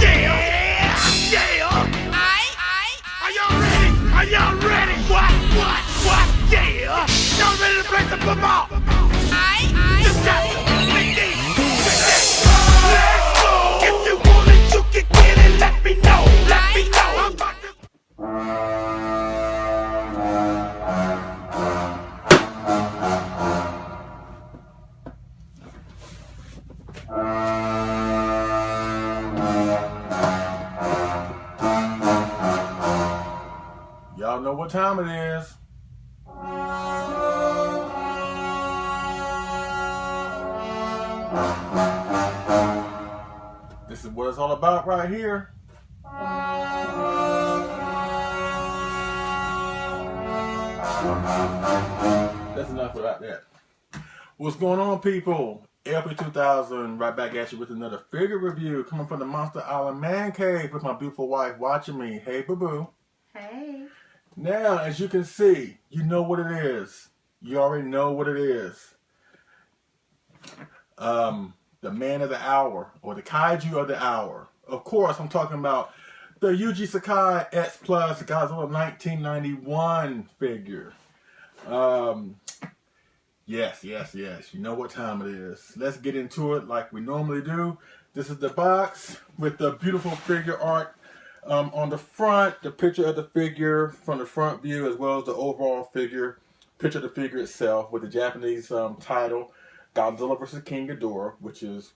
Yeah! Yeah! Are y'all ready? Are y'all ready? What? Yeah! Y'all ready to play some football? Just let's go! If you want it, you can get it. Let me know. I'm about to... Y'all know what time it is. This is what it's all about right here. That's enough about that. What's going on, people? LP2000 right back at you with another figure review coming from the Monster Island Man Cave with my beautiful wife watching me. Hey, boo-boo. Hey. Now, as you can see, you know what it is. You already know what it is. The man of the hour, or the kaiju of the hour. Of course, I'm talking about the Yuji Sakai X Plus Godzilla 1991 figure. Yes. You know what time it is. Let's get into it like we normally do. This is the box with the beautiful figure art on the front, the picture of the figure from the front view, as well as the overall figure, picture of the figure itself with the Japanese title, Godzilla vs. King Ghidorah, which is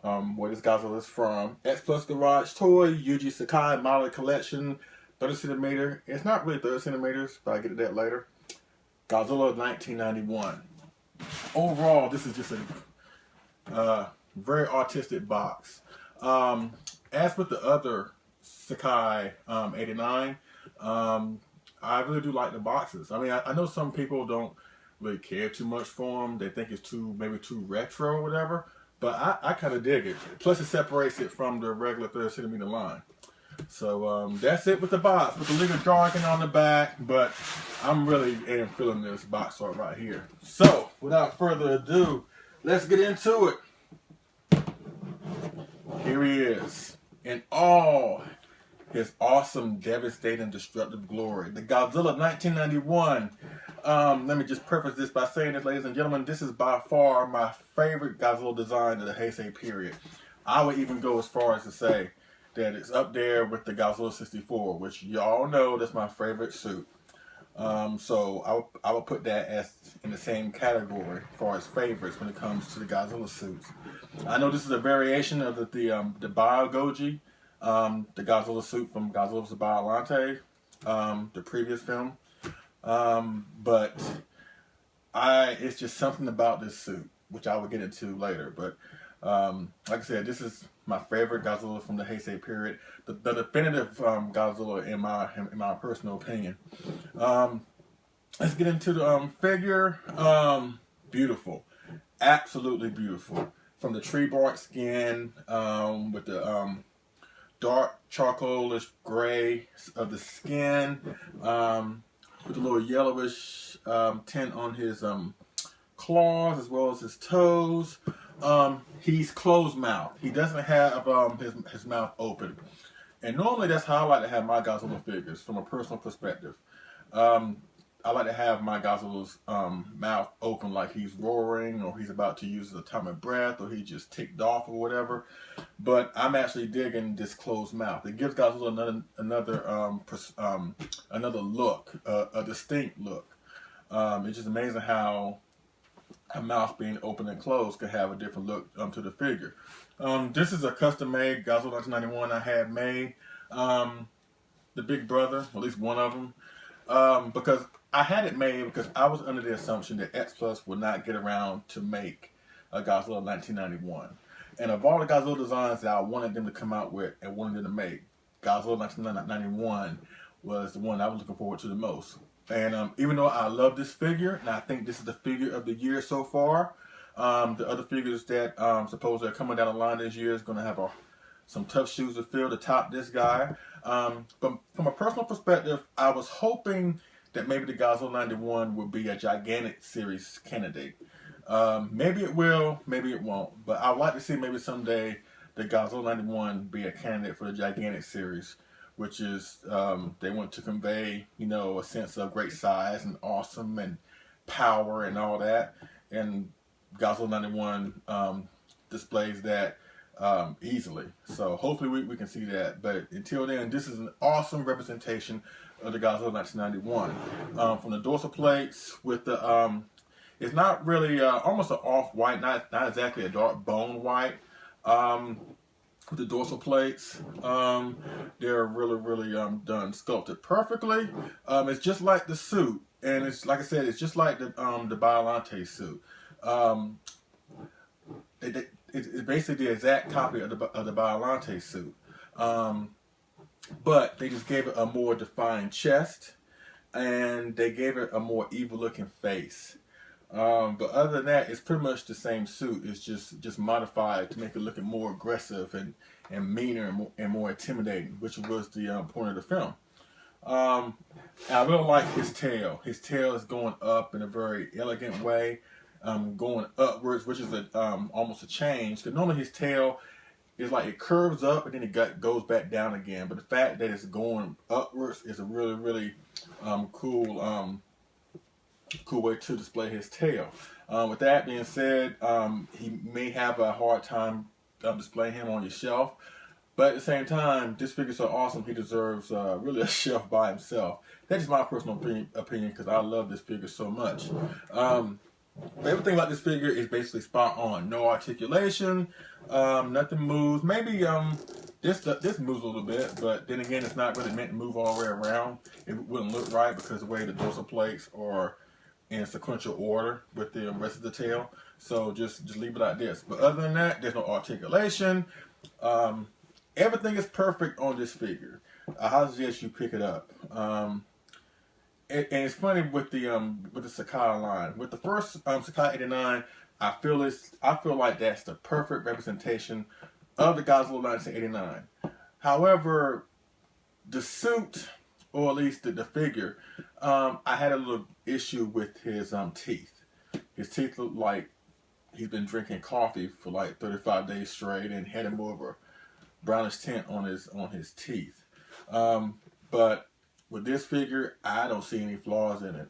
where this Godzilla is from. X Plus Garage Toy, Yuji Sakai Model Collection, 30 centimeter. It's not really 30 centimeters, but I'll get to that later. Godzilla 1991. Overall, this is just a very artistic box. As with the other Sakai 89, I really do like the boxes. I mean, I know some people don't really care too much for them. They think it's maybe too retro or whatever. But I kind of dig it. Plus, it separates it from the regular 30 centimeter line. So that's it with the box, with the legal jargon on the back. But I'm really feeling this box art right here. So without further ado, let's get into it. Here he is in all his awesome, devastating, destructive glory. The Godzilla 1991. Let me just preface this by saying this, ladies and gentlemen, this is by far my favorite Godzilla design of the Heisei period. I would even go as far as to say that it's up there with the Godzilla 64, which y'all know that's my favorite suit. So I would put that as in the same category as far as favorites when it comes to the Godzilla suits. I know this is a variation of the Bio Goji, the Godzilla suit from Godzilla vs. Biollante, the previous film. But it's just something about this suit, which I will get into later. But like I said, this is my favorite Godzilla from the Heisei period, the definitive Godzilla in my personal opinion. Let's get into the figure. Beautiful, absolutely beautiful. From the tree bark skin, with the dark charcoalish gray of the skin, with a little yellowish tint on his claws as well as his toes. He's closed mouth. He doesn't have his mouth open. And normally that's how I like to have my Godzilla figures from a personal perspective. I like to have my Godzilla's mouth open like he's roaring or he's about to use his atomic breath or he just ticked off or whatever. But I'm actually digging this closed mouth. It gives Godzilla another look, a distinct look. It's just amazing how a mouth being open and closed could have a different look to the figure. This is a custom-made Godzilla 1991 I had made. The big brother, at least one of them, because I had it made because I was under the assumption that X Plus would not get around to make a Godzilla 1991. And of all the Godzilla designs that I wanted them to come out with and wanted them to make, Godzilla 1991 was the one I was looking forward to the most. And even though I love this figure, and I think this is the figure of the year so far, the other figures that supposedly are coming down the line this year is going to have some tough shoes to fill to top this guy. But from a personal perspective, I was hoping that maybe the Godzilla 91 would be a gigantic series candidate. Maybe it will, maybe it won't. But I would like to see maybe someday the Godzilla 91 be a candidate for the Gigantic series, which is they want to convey, you know, a sense of great size and awesome and power and all that. And Godzilla 91 displays that easily. So hopefully we can see that. But until then, this is an awesome representation of the Godzilla 1991. From the dorsal plates with the, it's not really, almost an off-white, not exactly a dark bone white. With the dorsal plates, they're really done, sculpted perfectly. It's just like the suit, and it's like I said, it's just like the Biollante suit. It's basically the exact copy of the Biollante suit, but they just gave it a more defined chest, and they gave it a more evil-looking face. But other than that, it's pretty much the same suit. It's just modified to make it look more aggressive and meaner and more intimidating, which was the point of the film. I really like his tail. His tail is going up in a very elegant way, going upwards, which is almost a change. Because normally his tail is like it curves up and then it goes back down again. But the fact that it's going upwards is a really cool way to display his tail. With that being said, he may have a hard time displaying him on your shelf, but at the same time, this figure's so awesome, he deserves really a shelf by himself. That's just my personal opinion because I love this figure so much. Everything about this figure is basically spot on. No articulation, nothing moves. Maybe this moves a little bit, but then again, it's not really meant to move all the way around. It wouldn't look right because of the way the dorsal plates are in sequential order with the rest of the tail. So just leave it like this. But other than that, there's no articulation. Everything is perfect on this figure. I highly suggest you pick it up. And it's funny with the Sakai line. With the first Sakai 89, I feel like that's the perfect representation of the Godzilla 1989. However, the suit, or at least the figure, I had a little issue with his teeth. His teeth look like he's been drinking coffee for like 35 days straight and had more of a brownish tint on his teeth. But with this figure, I don't see any flaws in it.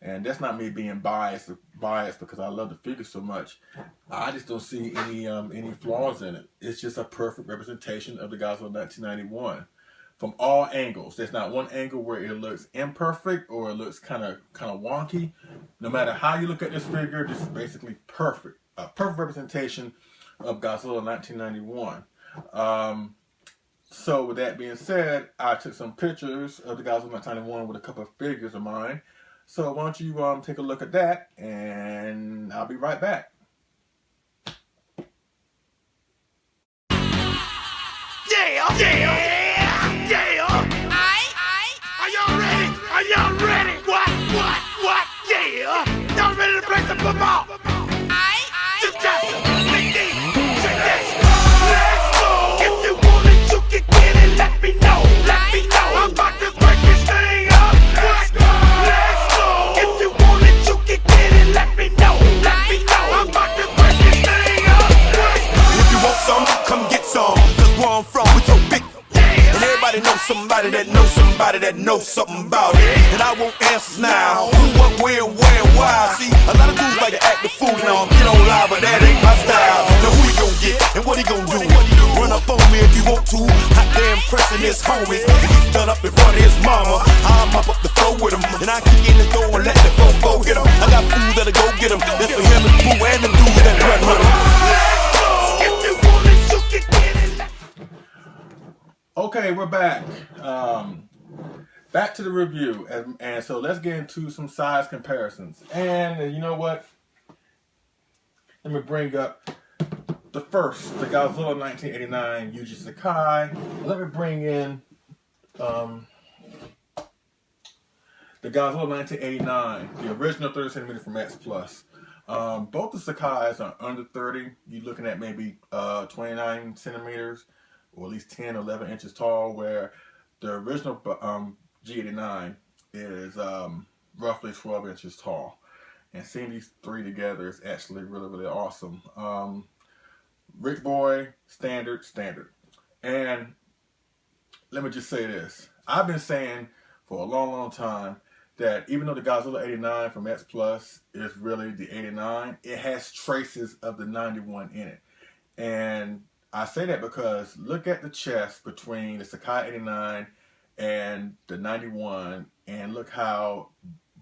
And that's not me being biased because I love the figure so much. I just don't see any flaws in it. It's just a perfect representation of the Godzilla 1991 from all angles. There's not one angle where it looks imperfect or it looks kind of wonky. No matter how you look at this figure, this is basically perfect. A perfect representation of Godzilla 1991. So with that being said, I took some pictures of the Godzilla 1991 with a couple of figures of mine. So why don't you take a look at that, and I'll be right back. Yeah! Are y'all ready? Are y'all ready? What? Yeah! Y'all ready to play some football? Just big D, check this. Let's go! If you want it, you can get it. Let me know. I'm about to break this thing up. Let's go! If you want it, you can get it. Let me know. I'm about to break this thing up. If you want some, come get some. Cause where I'm from, we so big. And everybody knows somebody that knows somebody that knows something about it. And I want answers now. Who, what, where, and why. See, a lot of dudes like to act the fool now. Get on live, but that ain't my style. Now who he gon' get and what he gon' do? Run up on me if you want to. Hot damn pressing his homies. He's done up in front of his mama. I'll mop up the floor with him. And I kick in the door and let the fofo hit him. I got fools that'll go get him. That's for him and Pooh and the dudes that run with him. If you want it, you can get it. Okay, we're back. Back to the review, and so let's get into some size comparisons. And you know what? Let me bring up the Godzilla 1989 Yuji Sakai. Let me bring in the Godzilla 1989, the original 30 centimeter from X Plus. Both the Sakais are under 30. You're looking at maybe 29 centimeters, or at least 10, 11 inches tall, where the original G89 is roughly 12 inches tall. And seeing these three together is actually really awesome. Rick Boy, standard. And let me just say this. I've been saying for a long time that even though the Godzilla 89 from X Plus is really the 89, it has traces of the 91 in it. And I say that because look at the chest between the Sakai 89 and the 91, and look how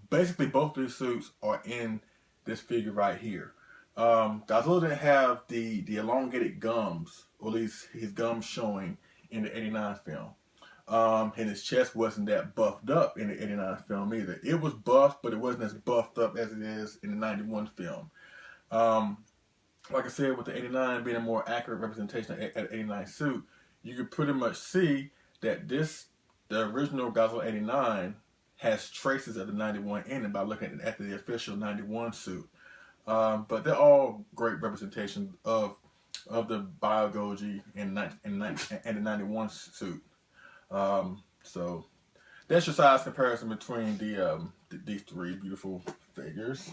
basically both of these suits are in this figure right here. Godzilla didn't have the elongated gums, or at least his gums showing in the 89 film. And his chest wasn't that buffed up in the 89 film either. It was buffed, but it wasn't as buffed up as it is in the 91 film. Like I said, with the 89 being a more accurate representation of the 89 suit, you could pretty much see that the original Godzilla 89 has traces of the 91 in it by looking at the official 91 suit. But they're all great representations of the Bio-Goji and the 91 suit. So that's your size comparison between these three beautiful figures.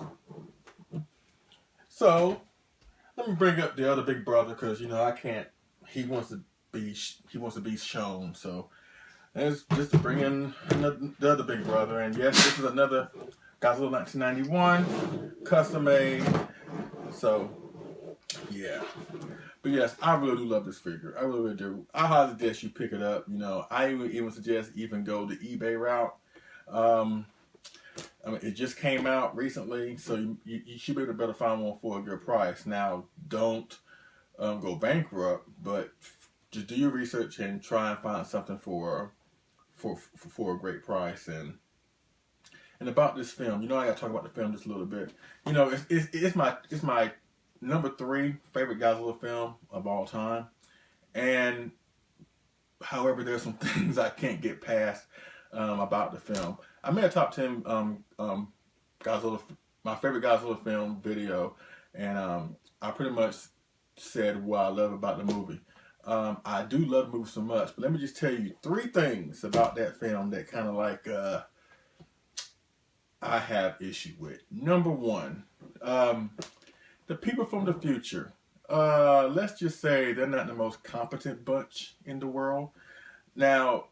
So let me bring up the other big brother, because I can't. He wants to be shown. So let's just to bring in the other big brother. And yes, this is another Godzilla 1991 custom made. So yeah. But yes, I really do love this figure. I really do. I highly suggest you pick it up. I even suggest go the eBay route. It just came out recently, so you should be able to better find one for a good price. Now, don't go bankrupt, but just do your research and try and find something for a great price. And about this film, I gotta talk about the film just a little bit. It's my number 3 favorite Godzilla film of all time. And however, there's some things I can't get past about the film. I made a top 10 Godzilla, my favorite Godzilla film video, and I pretty much said what I love about the movie. I do love the movie so much, but let me just tell you 3 things about that film that kind of like I have issue with. Number 1, the people from the future. Let's just say they're not the most competent bunch in the world. Now,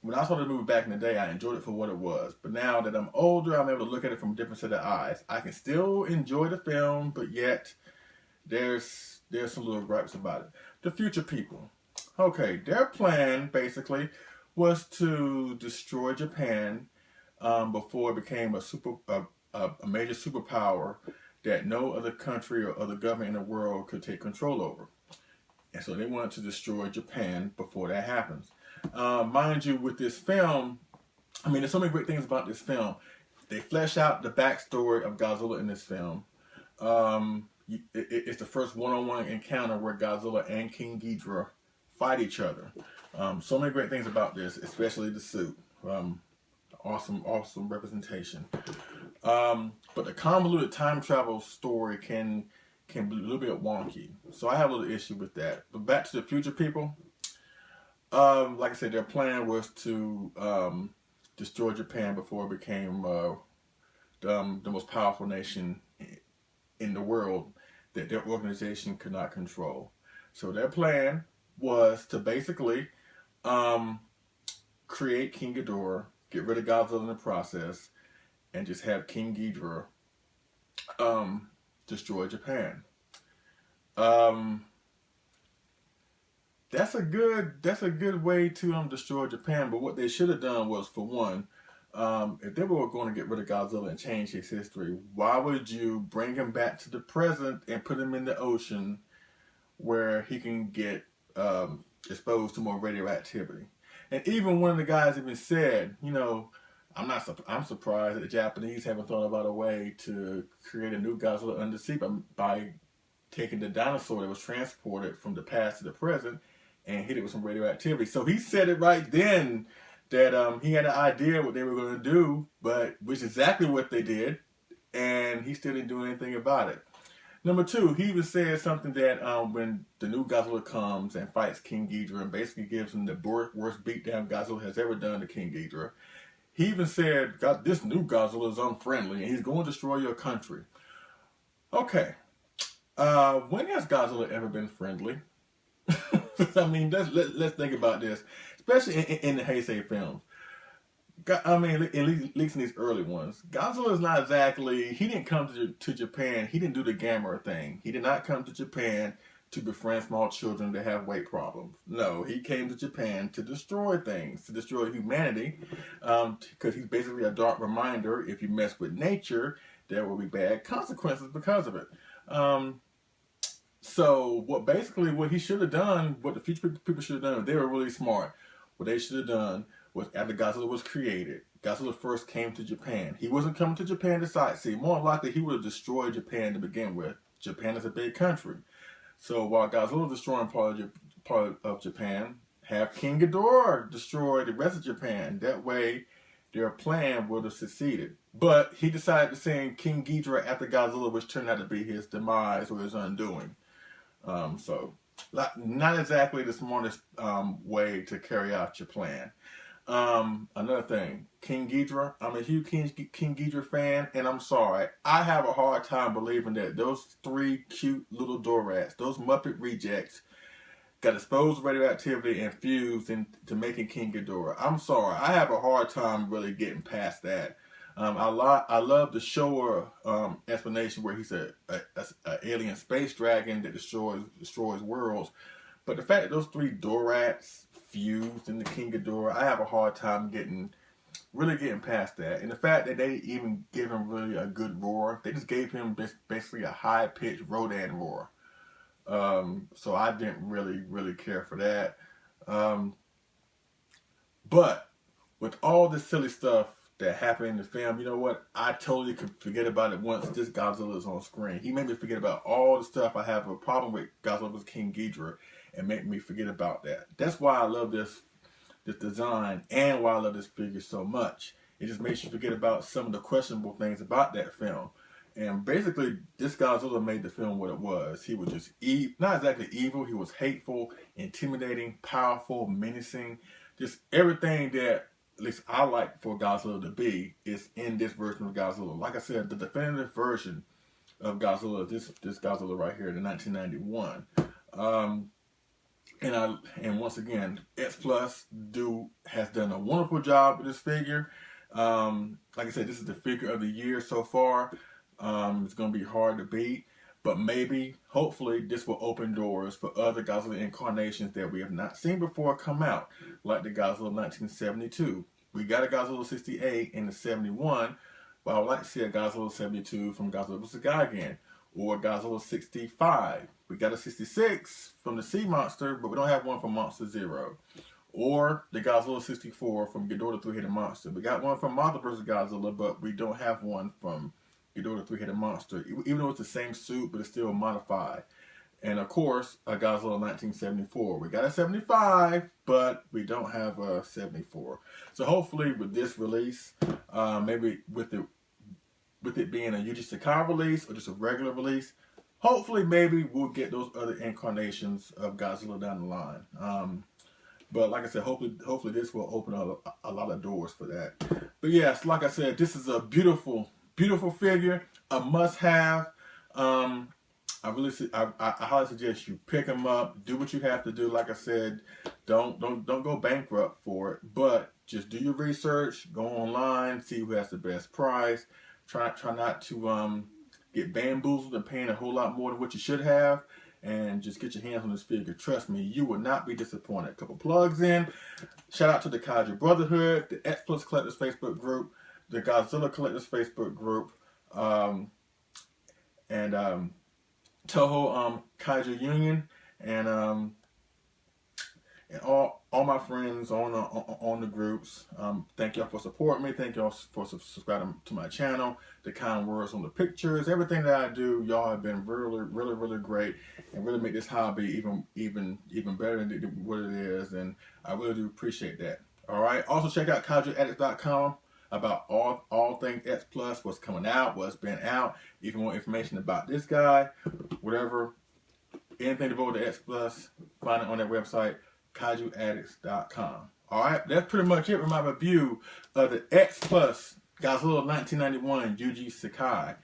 when I saw the movie back in the day, I enjoyed it for what it was. But now that I'm older, I'm able to look at it from a different set of eyes. I can still enjoy the film, but yet there's some little gripes about it. The future people. Okay, their plan basically was to destroy Japan before it became a major superpower that no other country or other government in the world could take control over. And so they wanted to destroy Japan before that happens. Mind you, with this film, there's so many great things about this film. They flesh out the backstory of Godzilla in this film. It's the first one-on-one encounter where Godzilla and King Ghidorah fight each other. So many great things about this, especially the suit. Awesome representation. But the convoluted time travel story can be a little bit wonky. So I have a little issue with that. But back to the future people. Like I said, their plan was to destroy Japan before it became the most powerful nation in the world that their organization could not control. So their plan was to basically create King Ghidorah, get rid of Godzilla in the process, and just have King Ghidorah destroy Japan. That's a good way to destroy Japan. But what they should have done was, for one, if they were going to get rid of Godzilla and change his history, why would you bring him back to the present and put him in the ocean where he can get exposed to more radioactivity? And even one of the guys even said, I'm surprised that the Japanese haven't thought about a way to create a new Godzilla undersea by taking the dinosaur that was transported from the past to the present and hit it with some radioactivity. So he said it right then that he had an idea what they were going to do, which is exactly what they did, and he still didn't do anything about it. Number 2, he even said something that when the new Godzilla comes and fights King Ghidorah and basically gives him the worst beatdown Godzilla has ever done to King Ghidorah, he even said, this new Godzilla is unfriendly and he's going to destroy your country. Okay. When has Godzilla ever been friendly? I mean, let's think about this, especially in the Heisei films. I mean, at least in these early ones, Godzilla is not exactly. He didn't come to Japan. He didn't do the Gamera thing. He did not come to Japan to befriend small children that have weight problems. No, he came to Japan to destroy things, to destroy humanity, because he's basically a dark reminder. If you mess with nature, there will be bad consequences because of it. So what he should have done, what the future people should have done, if they were really smart, what they should have done was after Godzilla was created, Godzilla first came to Japan. He wasn't coming to Japan to sightsee. More likely, he would have destroyed Japan to begin with. Japan is a big country. So while Godzilla was destroying part of Japan, have King Ghidorah destroy the rest of Japan. That way, their plan would have succeeded. But he decided to send King Ghidorah after Godzilla, which turned out to be his demise or his undoing. So not exactly the smartest way to carry out your plan. Another thing, King Ghidorah. I'm a huge King Ghidorah fan, and I'm sorry, I have a hard time believing that those 3 cute little Dorats, those Muppet rejects, got exposed radioactivity and fused into making King Ghidorah. I'm sorry, I have a hard time really getting past that. I love the Showa explanation where he's a alien space dragon that destroys worlds, but the fact that those 3 Dorats fused into King Ghidorah, I have a hard time really getting past that. And the fact that they even gave him really a good roar, they just gave him basically a high-pitched Rodan roar. So I didn't really care for that. But with all this silly stuff that happened in the film, you know what? I totally could forget about it once this Godzilla is on screen. He made me forget about all the stuff I have a problem with Godzilla's King Ghidorah and make me forget about that. That's why I love this design and why I love this figure so much. It just makes you forget about some of the questionable things about that film. And basically, this Godzilla made the film what it was. He was just not exactly evil. He was hateful, intimidating, powerful, menacing. Just everything that at least I like for Godzilla to be is in this version of Godzilla. Like I said, the definitive version of Godzilla, this Godzilla right here, the 1991. And once again, X Plus has done a wonderful job with this figure. Like I said, this is the figure of the year so far. It's going to be hard to beat, but maybe, hopefully, this will open doors for other Godzilla incarnations that we have not seen before come out, like the Godzilla 1972. We got a Godzilla 68 in the 71, but I would like to see a Godzilla 72 from Godzilla vs. Sakai again, or a Godzilla 65. We got a 66 from the Sea Monster, but we don't have one from Monster Zero. Or the Godzilla 64 from Ghidorah the Three-Headed Monster. We got one from Mothra vs. Godzilla, but we don't have one from Ghidorah the Three-Headed Monster, even though it's the same suit, but it's still modified. And of course, a Godzilla 1974. We got a 75, but we don't have a 74. So hopefully with this release, maybe with it being a Yuji Sakai release or just a regular release, hopefully maybe we'll get those other incarnations of Godzilla down the line. But like I said, hopefully this will open up a lot of doors for that. But yes, like I said, this is a beautiful figure, a must-have. I highly suggest you pick them up, do what you have to do. Like I said, don't go bankrupt for it, but just do your research, go online, see who has the best price. Try not to get bamboozled and paying a whole lot more than what you should have, and just get your hands on this figure. Trust me, you will not be disappointed. A couple plugs in. Shout out to the Kaiju Brotherhood, the X Plus Collectors Facebook group, the Godzilla Collectors Facebook group, and Toho Kaiju Union, and all my friends on the groups. Thank y'all for supporting me. Thank y'all for subscribing to my channel. The kind words on the pictures, everything that I do, y'all have been really great, and really make this hobby even better than what it is. And I really do appreciate that. All right. Also check out KaijuAddicts.com about all things X Plus, what's coming out, what's been out. If you want information about this guy, whatever, anything devoted to X Plus, find it on that website, KaijuAddicts.com. Alright, that's pretty much it with my review of the X Plus Godzilla 1991 Yuji Sakai.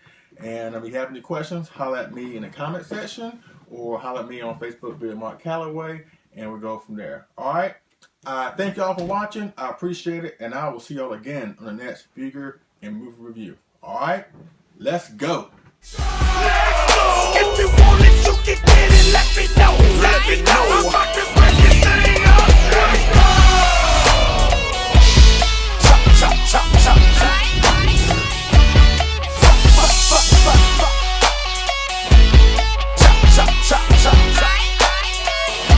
And if you have any questions, holler at me in the comment section or holler at me on Facebook via Mark Calloway, and we'll go from there. All right. Thank y'all for watching. I appreciate it, and I will see y'all again on the next figure and movie review. All right. Let's go. Let's go. If you want it, you can get it. Let me know. Let me know.